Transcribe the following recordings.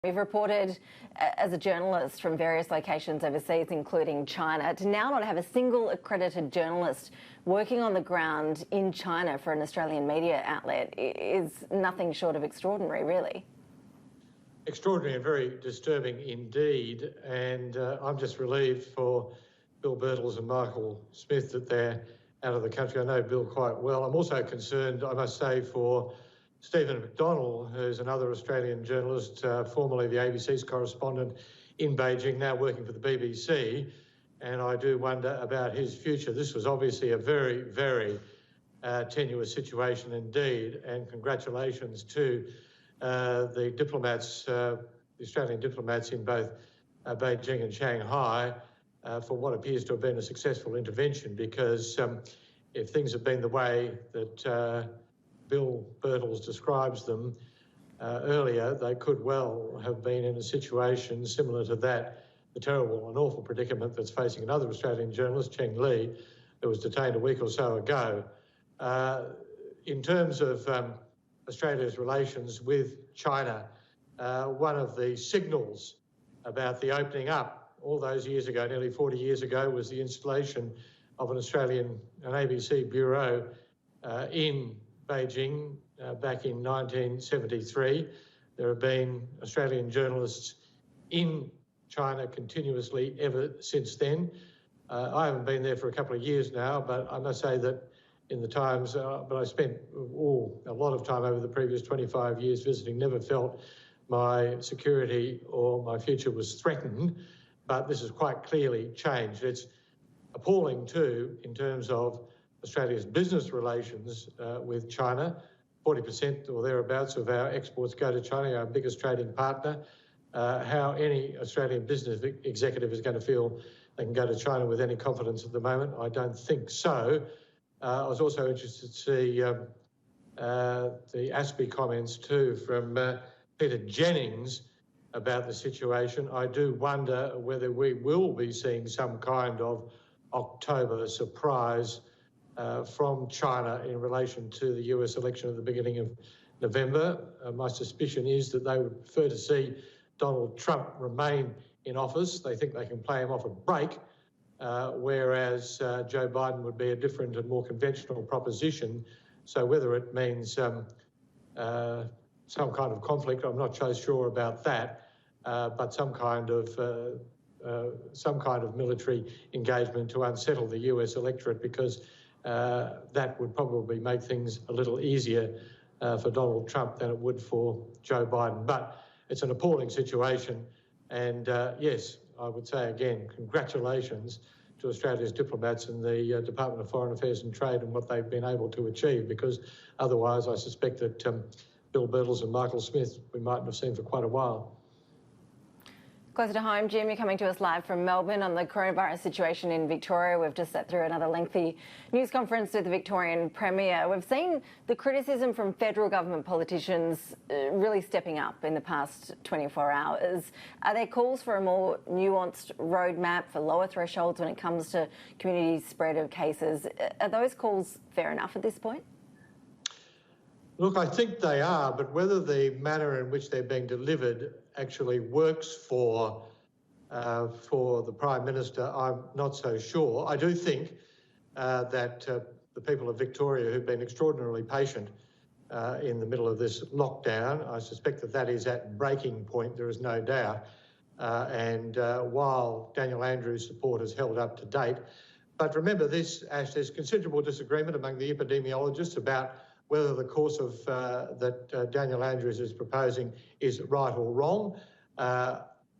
We've reported as a journalist from various locations overseas, including China, to now not have a single accredited journalist working on the ground in China for an Australian media outlet is nothing short of extraordinary, really. Extraordinary and very disturbing indeed. And I'm just relieved for Bill Birtles and Michael Smith that they're out of the country. I know Bill quite well. I'm also concerned, I must say, for Stephen McDonnell, who's another Australian journalist, formerly the ABC's correspondent in Beijing, now working for the BBC. And I do wonder about his future. This was obviously a very, very tenuous situation indeed. And congratulations to the diplomats, the Australian diplomats in both Beijing and Shanghai for what appears to have been a successful intervention, because if things had been the way that Bill Birtles describes them earlier, they could well have been in a situation similar to that, the terrible and awful predicament that's facing another Australian journalist, Cheng Lei, who was detained a week or so ago. In terms of Australia's relations with China, one of the signals about the opening up all those years ago, nearly 40 years ago, was the installation of an ABC bureau in Beijing back in 1973. There have been Australian journalists in China continuously ever since then. I haven't been there for a couple of years now, but I must say that in the times, but I spent a lot of time over the previous 25 years visiting, never felt my security or my future was threatened, but this has quite clearly changed. It's appalling too in terms of Australia's business relations with China. 40% or thereabouts of our exports go to China, our biggest trading partner. How any Australian business executive is going to feel they can go to China with any confidence at the moment, I don't think so. I was also interested to see the ASPI comments too from Peter Jennings about the situation. I do wonder whether we will be seeing some kind of October surprise from China in relation to the US election at the beginning of November. My suspicion is that they would prefer to see Donald Trump remain in office. They think they can play him off a break, whereas Joe Biden would be a different and more conventional proposition. So whether it means some kind of conflict, I'm not so sure about that, but some kind of military engagement to unsettle the US electorate, because that would probably make things a little easier for Donald Trump than it would for Joe Biden. But it's an appalling situation. And yes, I would say again, congratulations to Australia's diplomats and the Department of Foreign Affairs and Trade and what they've been able to achieve, because otherwise I suspect that Bill Birtles and Michael Smith we mightn't have seen for quite a while. Closer to home, Jim, you're coming to us live from Melbourne on the coronavirus situation in Victoria. We've just sat through another lengthy news conference with the Victorian Premier. We've seen the criticism from federal government politicians really stepping up in the past 24 hours. Are there calls for a more nuanced roadmap for lower thresholds when it comes to community spread of cases? Are those calls fair enough at this point? Look, I think they are, but whether the manner in which they're being delivered actually works for the Prime Minister, I'm not so sure. I do think that the people of Victoria who've been extraordinarily patient in the middle of this lockdown, I suspect that that is at breaking point, there is no doubt. And while Daniel Andrews' support has held up to date, but remember this, Ash, there's considerable disagreement among the epidemiologists about whether the course of that Daniel Andrews is proposing is right or wrong.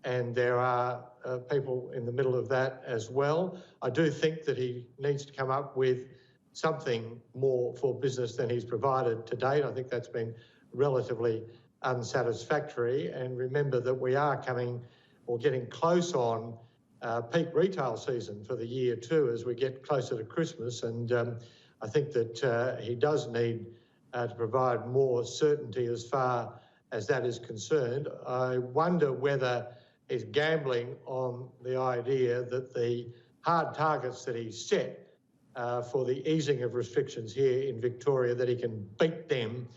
And there are people in the middle of that as well. I do think that he needs to come up with something more for business than he's provided to date. I think that's been relatively unsatisfactory. And remember that we are coming or getting close on peak retail season for the year too, as we get closer to Christmas. And I think that he does need to provide more certainty as far as that is concerned. I wonder whether he's gambling on the idea that the hard targets that he set for the easing of restrictions here in Victoria, that he can beat them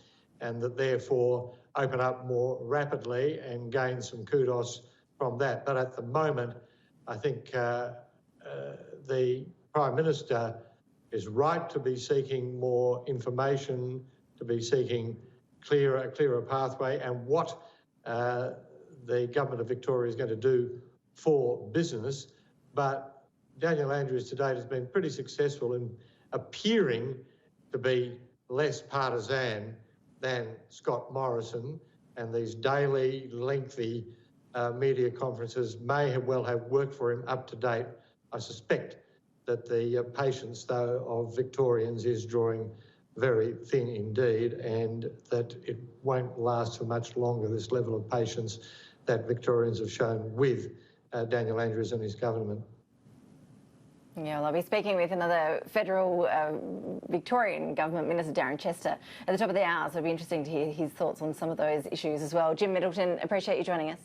and that therefore open up more rapidly and gain some kudos from that. But at the moment, I think the Prime Minister is right to be seeking more information, to be seeking a clearer pathway, and what the Government of Victoria is going to do for business. But Daniel Andrews to date has been pretty successful in appearing to be less partisan than Scott Morrison, and these daily, lengthy media conferences may well have worked for him up to date. I suspect that the patience, though, of Victorians is drawing very thin indeed, and that it won't last for much longer, this level of patience that Victorians have shown with Daniel Andrews and his government. Yeah, well, I'll be speaking with another federal Victorian government minister, Darren Chester, at the top of the hour, so it'll be interesting to hear his thoughts on some of those issues as well. Jim Middleton, appreciate you joining us.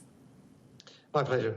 My pleasure.